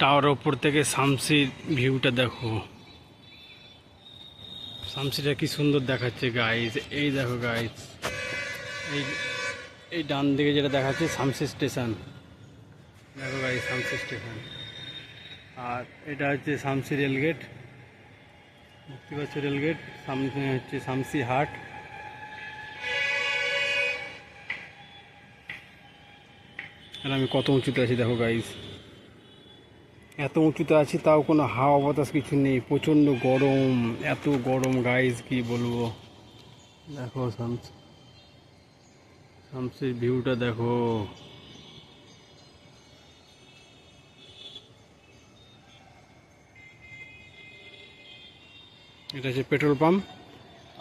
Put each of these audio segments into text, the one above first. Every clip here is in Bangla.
টাওয়ারের ওপর থেকে শামসির ভিউটা দেখো। শামসিটা কি সুন্দর দেখাচ্ছে গাইজ। এই দেখো গাইজ, এই এই ডান দিকে যেটা দেখাচ্ছে শামসি স্টেশন। দেখো গাইজ শামসি স্টেশন। আর এটা হচ্ছে শামসি রেলগেট, দেখতে পাচ্ছ রেলগেট। সামনে হচ্ছে শামসি হাট। আর আমি কত উঁচুতে আছি দেখো গাইজ, এত উঁচুতে আছি তাও কোনো হাওয়া বাতাস কিছু নেই, প্রচণ্ড গরম, এত গরম গাইজ কি বলবো। দেখো শামসির ভিউটা দেখো। এটা হচ্ছে পেট্রোল পাম্প।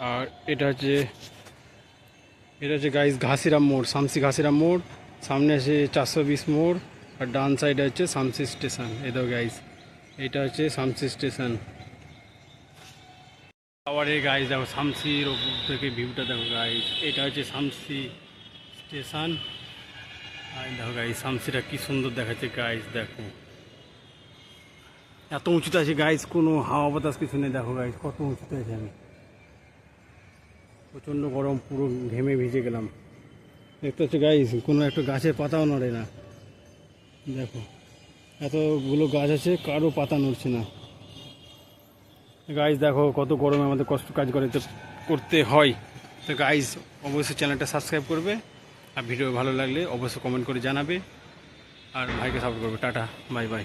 আর এটা হচ্ছে গাইজ ঘাসিরাম মোড়, শামসি ঘাসিরাম মোড়। সামনে আছে 420 মোড়। আর ডান সাইডে হচ্ছে শামসি স্টেশন। এই দেখো গাইজ, এটা হচ্ছে শামসি স্টেশন। টাওয়ারে গাইজ দেখো শামসির ওপর থেকে ভিউটা দেখো গাইজ। এটা হচ্ছে শামসি স্টেশন। আর দেখো গাইজ শামসিটা কি সুন্দর দেখাচ্ছে গাইজ। দেখো এত উঁচুতে আছে গাইজ, কোনো হাওয়া বাতাস কিছু নেই। দেখো গাইজ কত উঁচুতে আছে আমি, প্রচণ্ড গরম, পুরো ঘেমে ভিজে গেলাম। দেখতে হচ্ছে গাইজ কোনো একটা গাছের পাতাও নড়ে না। দেখো এতগুলো গাছ আছে, কারো পাতা নড়ছে না। গাইজ দেখো কত গরমে আমাদের কষ্ট কাজ করতে হয়। তো গাইজ অবশ্যই চ্যানেলটা সাবস্ক্রাইব করবে, আর ভিডিও ভালো লাগলে অবশ্যই কমেন্ট করে জানাবে, আর ভাইকে সাপোর্ট করবে। Tata, bye bye.